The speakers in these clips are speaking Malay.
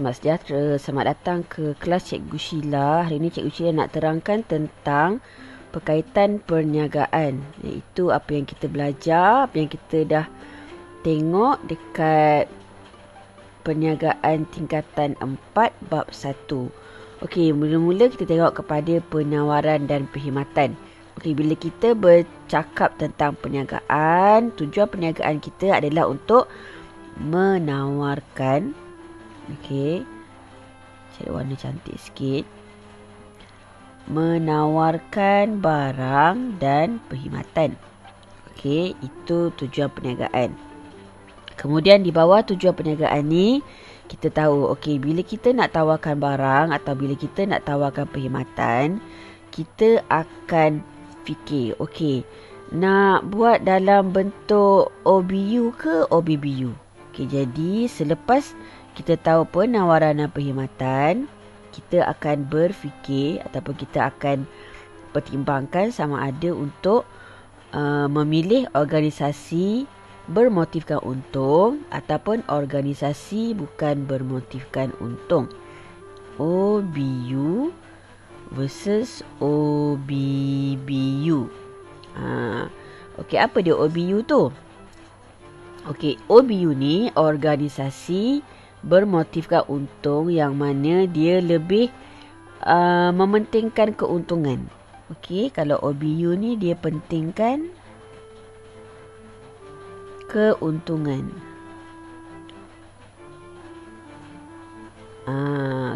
selamat sejahtera. Selamat datang ke kelas Cikgu Sheila. Hari ini Cikgu Sheila nak terangkan tentang berkaitan perniagaan. Iaitu apa yang kita belajar, apa yang kita dah tengok dekat perniagaan tingkatan 4 bab 1. Okey, mula-mula kita tengok kepada penawaran dan perkhidmatan. Okey, bila kita bercakap tentang perniagaan, tujuan perniagaan kita adalah untuk menawarkan, okey, cari warna cantik sikit, menawarkan barang dan perkhidmatan. Okey, itu tujuan perniagaan. Kemudian di bawah tujuan perniagaan ni, kita tahu, okey, bila kita nak tawarkan barang atau bila kita nak tawarkan perkhidmatan, kita akan fikir, okey, nak buat dalam bentuk OBU ke OBBU. Okey, jadi selepas kita tahu penawaran dan perkhidmatan, kita akan berfikir ataupun kita akan pertimbangkan sama ada untuk memilih organisasi bermotifkan untung ataupun organisasi bukan bermotifkan untung. OBU versus OBBU. Okey, apa dia OBU tu? Okey, OBU ni organisasi bermotifkan untung yang mana dia lebih mementingkan keuntungan. Okey, kalau OBU ni dia pentingkan keuntungan.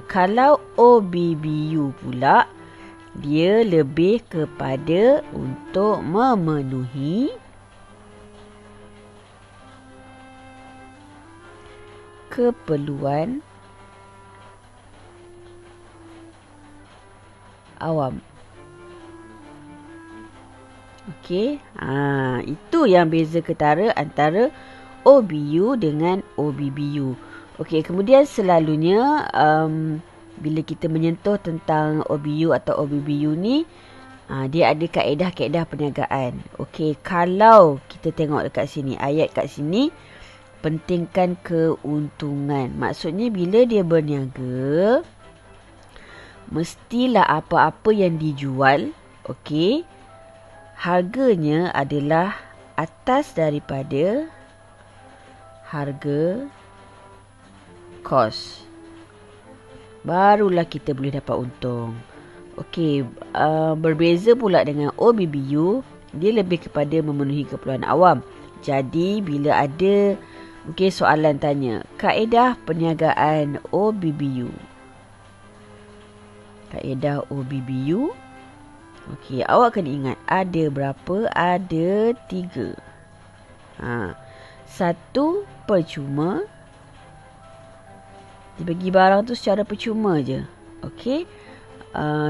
Kalau OBBU pula, dia lebih kepada untuk memenuhi keperluan awam. Okey, itu yang beza ketara antara OBU dengan OBBU. Okey, kemudian selalunya bila kita menyentuh tentang OBU atau OBBU ni, dia ada kaedah-kaedah perniagaan. Okey, kalau kita tengok dekat sini, ayat kat sini, pentingkan keuntungan. Maksudnya bila dia berniaga, mestilah apa-apa yang dijual, okey, harganya adalah atas daripada harga kos. Barulah kita boleh dapat untung. Okey, berbeza pula dengan OBBU, dia lebih kepada memenuhi keperluan awam. Jadi bila ada soalan tanya, kaedah perniagaan OBBU. Kaedah OBBU. Okey, awak kena ingat ada berapa? Ada 3. Satu, percuma. Dia bagi barang tu secara percuma je. Okey.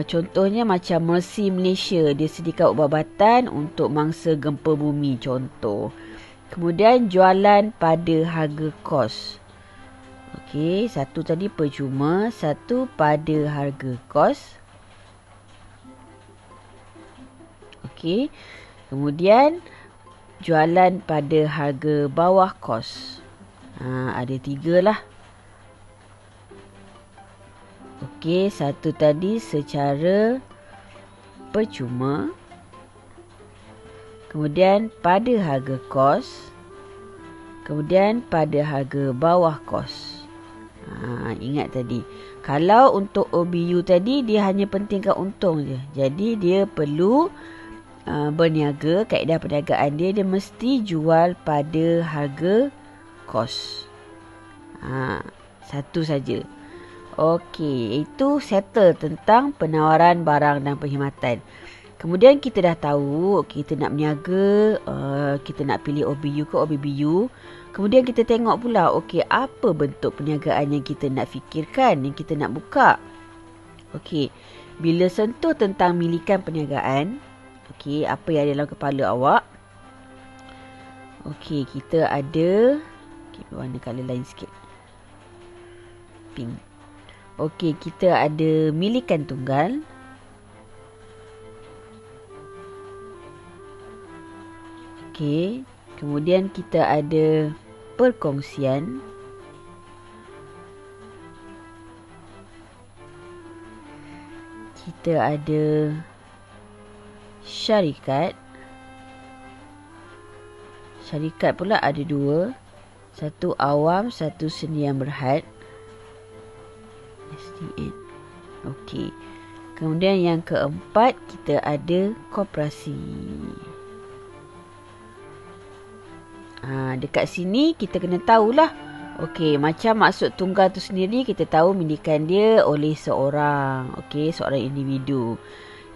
Contohnya macam Mercy Malaysia, dia sediakan ubat-ubatan untuk mangsa gempa bumi, contoh. Kemudian jualan pada harga kos. Okey, satu tadi percuma, satu pada harga kos. Okey. Kemudian jualan pada harga bawah kos. Ada 3 lah. Okey, satu tadi secara percuma. Kemudian pada harga kos. Kemudian pada harga bawah kos. Ingat tadi. Kalau untuk OBU tadi, dia hanya pentingkan untung je. Jadi dia perlu berniaga, kaedah perniagaan dia mesti jual pada harga kos. Satu saja. Okey, itu settle tentang penawaran barang dan perkhidmatan. Kemudian kita dah tahu, kita nak berniaga, kita nak pilih OBU ke OBBU. Kemudian kita tengok pula, okey, apa bentuk perniagaan yang kita nak fikirkan, yang kita nak buka. Okey, bila sentuh tentang milikan perniagaan, okey, apa yang ada dalam kepala awak? Okey, kita ada, warna colour lain sikit. Pink. Okey, kita ada milikan tunggal. Okey, kemudian kita ada perkongsian. kita ada syarikat. Syarikat pula ada 2. Satu awam, satu sendirian berhad. SDN. Okey. Kemudian yang keempat, kita ada koperasi. Dekat sini kita kena tahulah. Okey, macam maksud tunggal tu sendiri, kita tahu milikan dia oleh seorang. Okey, seorang individu.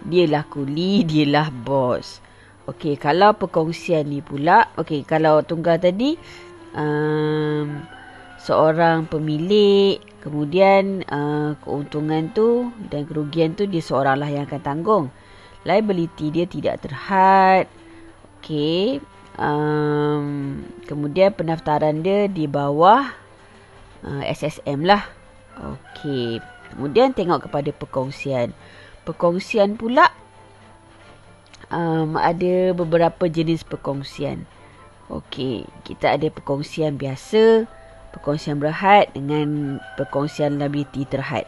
Dialah kuli, dialah bos. Okey, kalau perkongsian ni pula, okey, kalau tunggal tadi seorang pemilik, kemudian keuntungan tu dan kerugian tu dia seorang lah yang akan tanggung. Liability dia tidak terhad. Okey, kemudian pendaftaran dia di bawah SSM lah. Okey, kemudian tengok kepada perkongsian. Perkongsian pula ada beberapa jenis perkongsian. Okey, kita ada perkongsian biasa, perkongsian berhad dengan perkongsian liability terhad.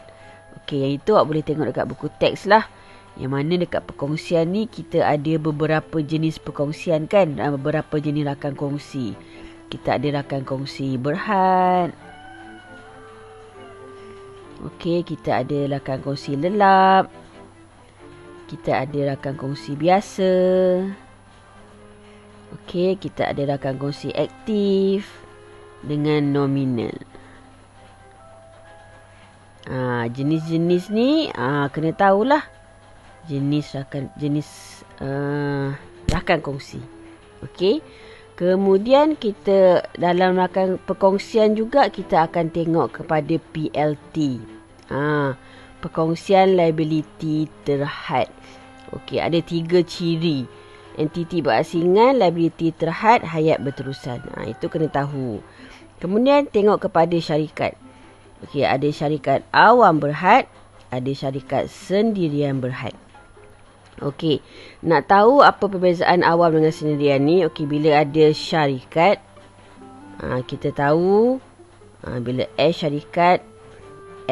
Okey, yang itu awak boleh tengok dekat buku teks lah. Yang mana dekat perkongsian ni kita ada beberapa jenis perkongsian kan, beberapa jenis rakan kongsi. Kita ada rakan kongsi berhad. Okey, kita ada rakan kongsi lelap. Kita ada rakan kongsi biasa. Okey, kita ada rakan kongsi aktif dengan nominal. Jenis-jenis ni kena tahulah. Jenis rakan kongsi. Okey. Kemudian kita dalam rakan perkongsian juga kita akan tengok kepada PLT. Perkongsian liability terhad. Okey, ada 3 ciri. Entiti berasingan, liability terhad, hayat berterusan. Itu kena tahu. Kemudian tengok kepada syarikat. Okey, ada syarikat awam berhad, ada syarikat sendirian berhad. Okey, nak tahu apa perbezaan awam dengan sendirian ni? Okey, bila ada syarikat, kita tahu bila syarikat,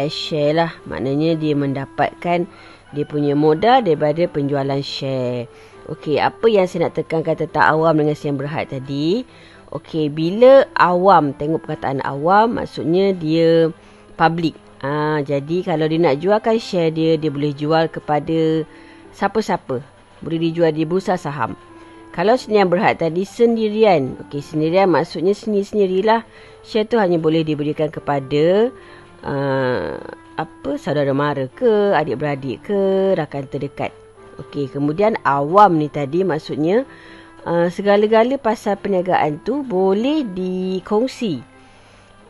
share lah. Maknanya dia mendapatkan dia punya modal daripada penjualan share. Okey, apa yang saya nak tekankan tentang awam dengan sendirian berhad tadi? Okey, bila awam, tengok perkataan awam, maksudnya dia public. Jadi kalau dia nak jualkan share dia boleh jual kepada siapa-siapa. Boleh dijual di bursa saham. Kalau sendirian berhad tadi sendirian. Okey, sendirian maksudnya sendiri-sendirilah. Share tu hanya boleh diberikan kepada saudara mara ke, adik-beradik ke, rakan terdekat. Okey, kemudian awam ni tadi maksudnya segala-gala pasal perniagaan tu boleh dikongsi.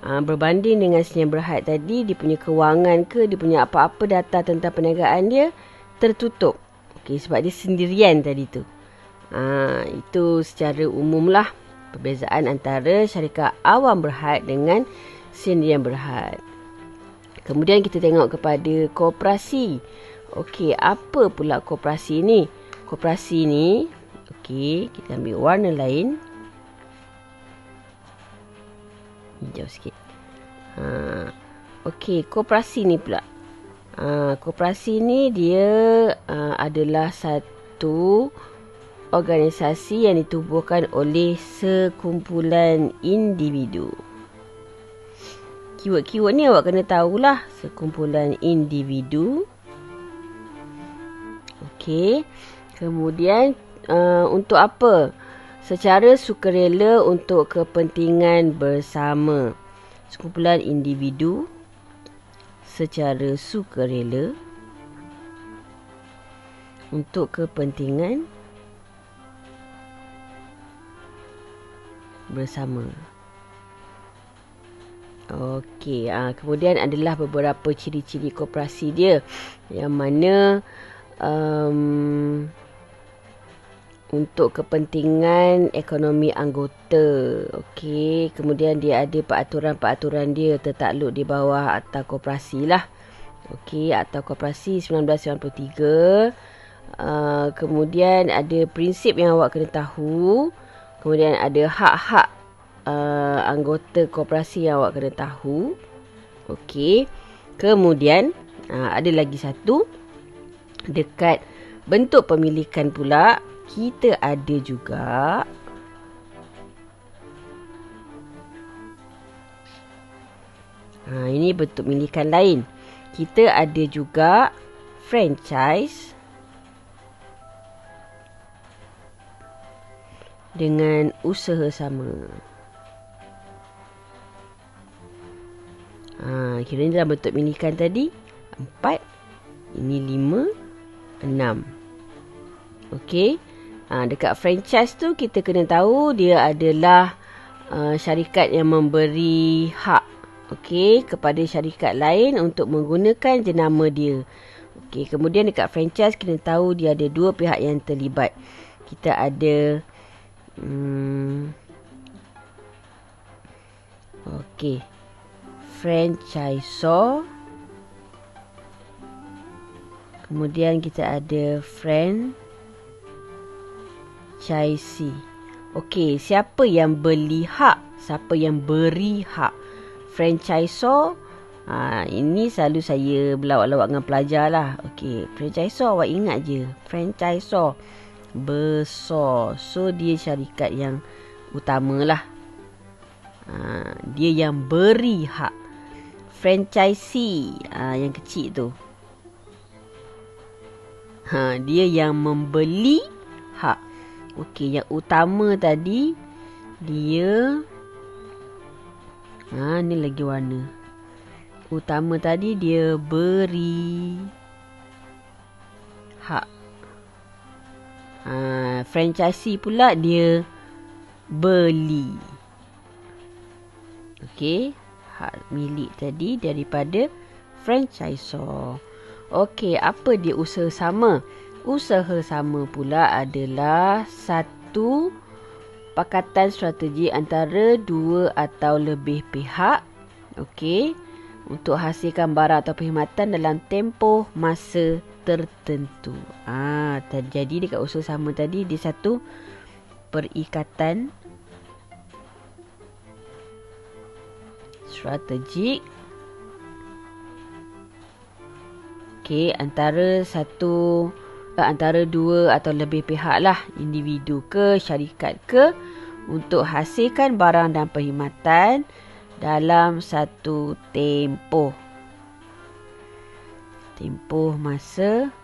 Berbanding dengan sendirian berhad tadi, dia punya kewangan ke, dia punya apa-apa data tentang perniagaan dia tertutup. Okey, sebab dia sendirian tadi tu. Itu secara umum lah perbezaan antara syarikat awam berhad dengan sendirian berhad. Kemudian kita tengok kepada koperasi. Okey, apa pula koperasi ni? Koperasi ni, okey, kita ambil warna lain. Hijau sikit. Okey, koperasi ni pula. Koperasi ni dia adalah satu organisasi yang ditubuhkan oleh sekumpulan individu. Keyword-keyword ni awak kena tahulah. Sekumpulan individu. Okey. Kemudian untuk apa? Secara sukarela untuk kepentingan bersama. Sekumpulan individu secara sukarela untuk kepentingan bersama. Okey, kemudian adalah beberapa ciri-ciri koperasi dia yang mana untuk kepentingan ekonomi anggota. Okey, kemudian dia ada peraturan-peraturan dia tertakluk di bawah Akta Koperasi lah. Okey, Akta Koperasi 1993. Kemudian ada prinsip yang awak kena tahu. Kemudian ada hak-hak anggota koperasi yang awak kena tahu. Okey. Kemudian ada lagi satu. Dekat bentuk pemilikan pula, kita ada juga ini bentuk milikan lain. Kita ada juga franchise dengan usaha sama. Kira ni dalam bentuk milikan tadi 4, ini 5, 6. Okey. Dekat franchise tu kita kena tahu dia adalah syarikat yang memberi hak kepada syarikat lain untuk menggunakan jenama dia. Okey, kemudian dekat franchise kena tahu dia ada dua pihak yang terlibat. Kita ada franchisor. Kemudian kita ada franchisee. Okey, siapa yang beli hak? Siapa yang beri hak? Franchisor. Ini selalu saya berlawak-lawak dengan pelajar lah. Okey, franchisor awak ingat je. Franchisor besar. So, dia syarikat yang utama lah. Dia yang beri hak. Franchisee. Yang kecil tu. Dia yang membeli hak. Okey, yang utama tadi dia ni lagi warna. Utama tadi dia beri hak. Franchisee pula dia beli. Okey, hak milik tadi daripada franchisor. Okey, apa dia usaha sama? Usaha sama pula adalah satu pakatan strategi antara dua atau lebih pihak. Okey, untuk hasilkan barang atau perkhidmatan dalam tempoh masa tertentu. Jadi dekat usaha sama tadi dia satu perikatan strategik. Okey, antara dua atau lebih pihak lah, individu ke syarikat ke, untuk hasilkan barang dan perkhidmatan dalam satu tempoh masa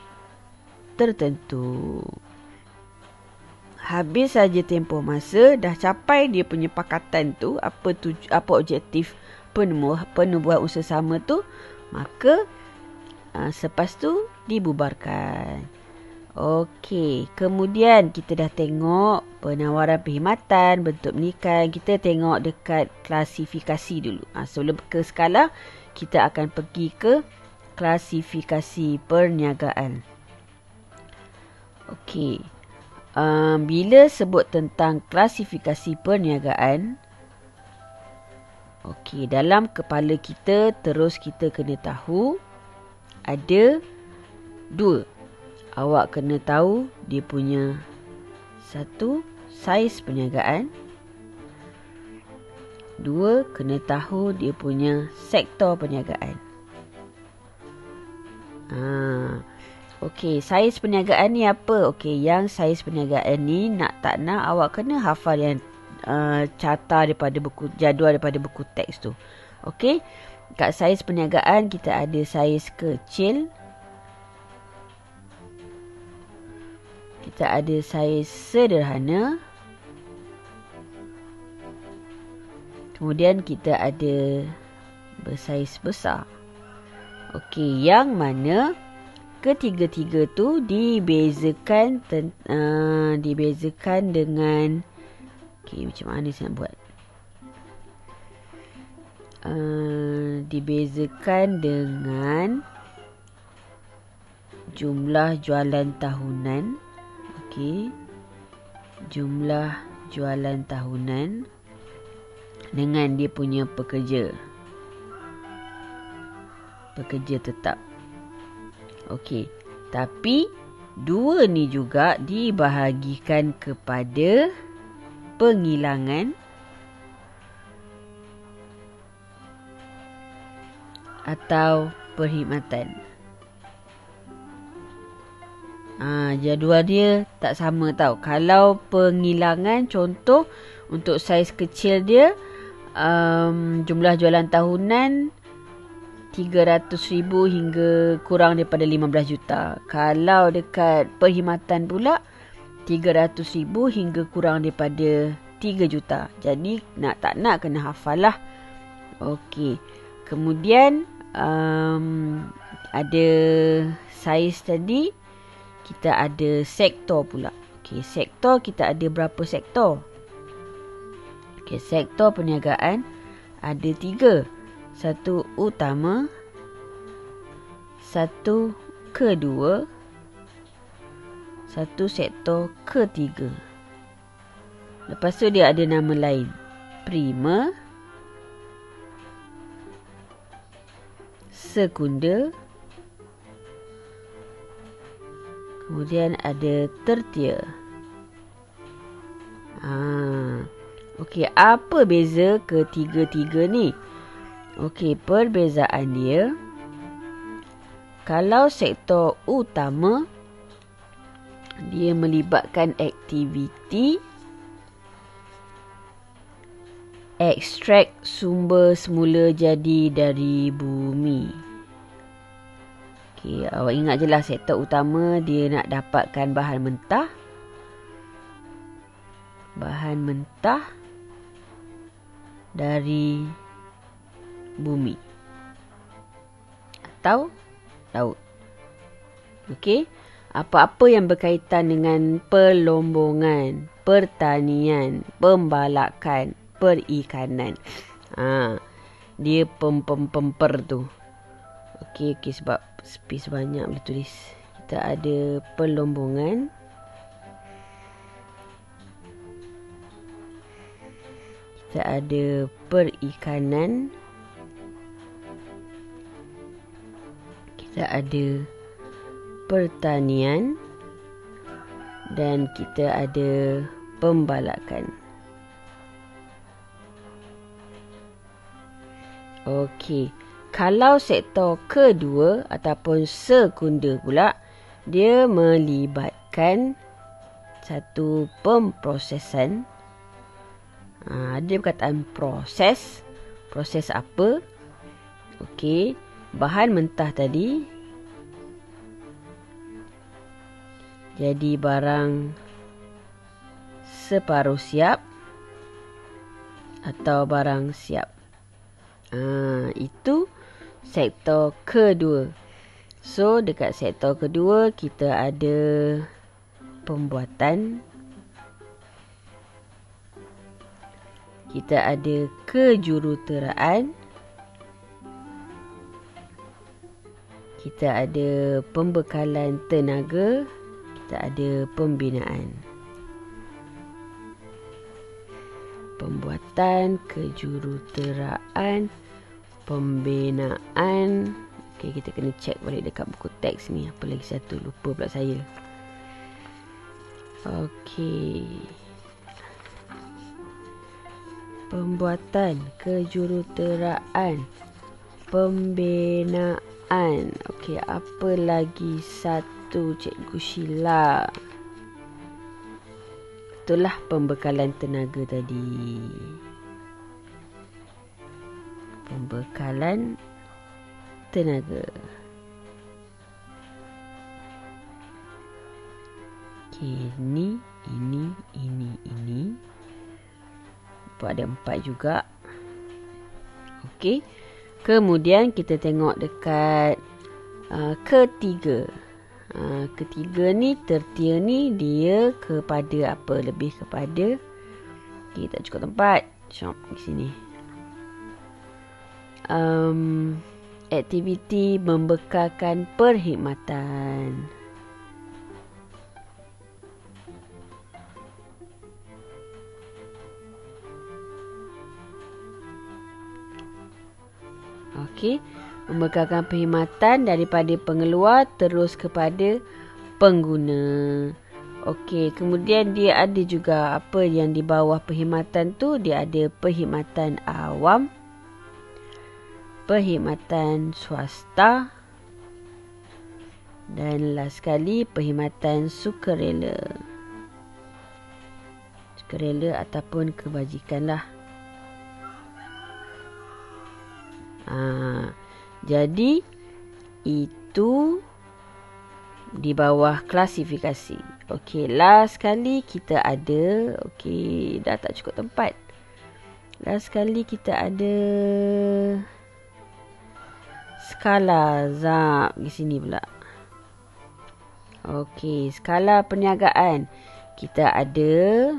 tertentu. Habis saja tempoh masa, dah capai dia punya pakatan tu, apa objektif penubuhan usaha sama tu, maka selepas tu dibubarkan. Okey, kemudian kita dah tengok penawaran perkhidmatan, bentuk penikan. Kita tengok dekat klasifikasi dulu. Sebelum ke skala, kita akan pergi ke klasifikasi perniagaan. Okey, bila sebut tentang klasifikasi perniagaan, okey, dalam kepala kita terus kita kena tahu ada dua. Awak kena tahu dia punya satu, saiz perniagaan. Dua, kena tahu dia punya sektor perniagaan. Okey, saiz perniagaan ni apa? Okey, yang saiz perniagaan ni nak tak nak awak kena hafal yang carta daripada buku, jadual daripada buku teks tu. Okey, kat saiz perniagaan kita ada saiz kecil, kita ada saiz sederhana, kemudian kita ada bersaiz besar. Okey, yang mana ketiga-tiga tu dibezakan dengan, okey, macam mana saya nak buat? Dibezakan dengan jumlah jualan tahunan. Okey, jumlah jualan tahunan dengan dia punya pekerja tetap. Okey, tapi dua ni juga dibahagikan kepada penghilangan atau perkhidmatan. Jadual dia tak sama tau. Kalau penghilangan, contoh untuk saiz kecil dia, jumlah jualan tahunan 300,000 hingga kurang daripada 15 juta. Kalau dekat perkhidmatan pula 300,000 hingga kurang daripada 3 juta. Jadi tak nak kena hafal lah. Okey. Kemudian ada saiz tadi, kita ada sektor pula. Okey, sektor kita ada berapa sektor? Okey, sektor perniagaan ada 3. Satu utama, satu kedua, satu sektor ketiga. Lepas tu dia ada nama lain. Prima, sekunder, kemudian ada tertier. Okey, apa beza ketiga-tiga ni? Okey, perbezaan dia, kalau sektor utama, dia melibatkan aktiviti ekstrak sumber semula jadi dari bumi. Okey, awak ingat je lah, sektor utama dia nak dapatkan bahan mentah. Bahan mentah dari bumi atau laut. Okey, apa-apa yang berkaitan dengan perlombongan, pertanian, pembalakan, perikanan. Dia pemper tu. Okey, sebab space banyak boleh tulis. Kita ada perlombongan, kita ada perikanan, kita ada pertanian, dan kita ada pembalakan. Okey, kalau sektor kedua ataupun sekunder pula, dia melibatkan satu pemprosesan. Ada perkataan proses. Proses apa? Okey, bahan mentah tadi jadi barang separuh siap atau barang siap. Itu sektor kedua. So, dekat sektor kedua kita ada pembuatan, kita ada kejuruteraan, kita ada pembekalan tenaga, kita ada pembinaan. Pembuatan, kejuruteraan, pembinaan. Okey, kita kena check balik dekat buku teks ni. Apa lagi satu? Lupa pula saya. Okey. Pembuatan, kejuruteraan, pembinaan. Okey, apa lagi satu, Cikgu Sheila? Itulah pembekalan tenaga tadi. Pembekalan tenaga. Okey, ini. Ada 4 juga. Okey. Kemudian kita tengok dekat ketiga. Ketiga ni, tertier ni, dia kepada apa? Lebih kepada, okay, tak cukup tempat. Shop di sini. Aktiviti membekalkan perkhidmatan. Okey, membekalkan perkhidmatan daripada pengeluar terus kepada pengguna. Okey, kemudian dia ada juga apa yang di bawah perkhidmatan tu, dia ada perkhidmatan awam, perkhidmatan swasta Dan last sekali, perkhidmatan sukarela. Sukarela ataupun kebajikan lah. Jadi itu di bawah klasifikasi. Okey, last sekali kita ada, okey, dah tak cukup tempat. Last sekali kita ada skala. Zap di sini pula. Okey, skala perniagaan. Kita ada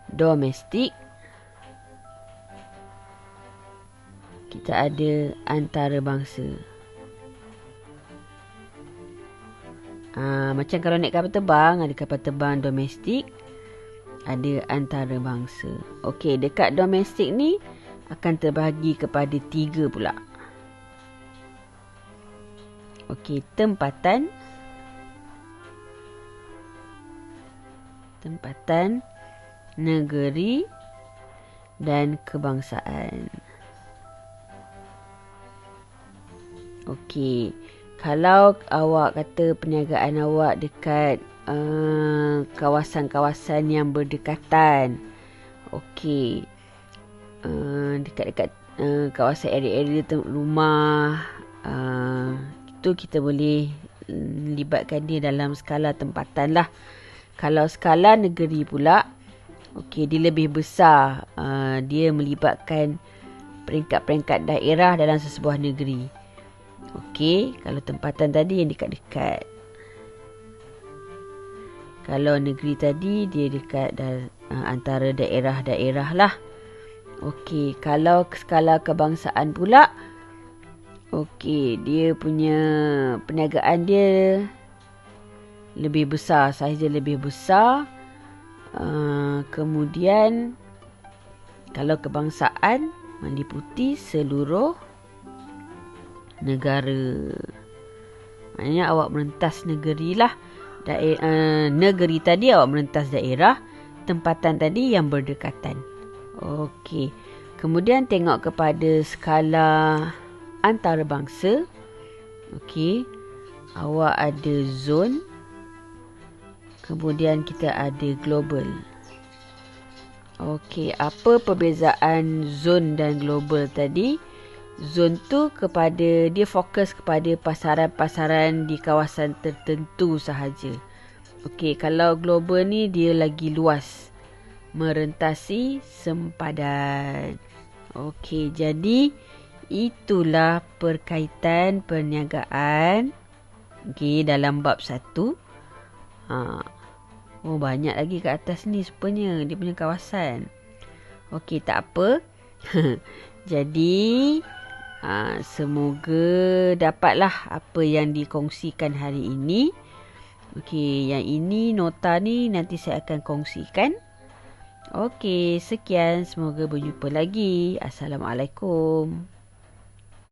domestik. Kita ada antarabangsa. Macam kalau naik kapal terbang, ada kapal terbang domestik, ada antarabangsa. Okey, dekat domestik ni akan terbahagi kepada 3 pula. Okey, tempatan, negeri dan kebangsaan. Okey, kalau awak kata perniagaan awak dekat kawasan-kawasan yang berdekatan, okey, dekat-dekat kawasan area-area rumah, itu kita boleh libatkan dia dalam skala tempatan lah. Kalau skala negeri pula, okey, dia lebih besar. Dia melibatkan peringkat-peringkat daerah dalam sesebuah negeri. Okey, kalau tempatan tadi yang dekat-dekat. Kalau negeri tadi dia dekat antara daerah-daerah lah. Okey, kalau skala kebangsaan pula, okey, dia punya perniagaan dia lebih besar, saiz dia lebih besar. Kemudian kalau kebangsaan meliputi seluruh negara. Maknanya awak merentas negeri lah. Negeri tadi awak merentas daerah, tempatan tadi yang berdekatan. Okey. Kemudian tengok kepada skala antarabangsa. Okey. Awak ada zon. Kemudian kita ada global. Okey, apa perbezaan zon dan global tadi? Zon tu dia fokus kepada pasaran-pasaran di kawasan tertentu sahaja. Okey, kalau global ni dia lagi luas, merentasi sempadan. Okey, jadi itulah perkaitan perniagaan, okey, dalam bab 1. Oh, banyak lagi kat atas ni rupanya dia punya kawasan. Okey, tak apa. Jadi semoga dapatlah apa yang dikongsikan hari ini. Okey, yang ini nota ni nanti saya akan kongsikan. Okey, sekian. Semoga berjumpa lagi. Assalamualaikum.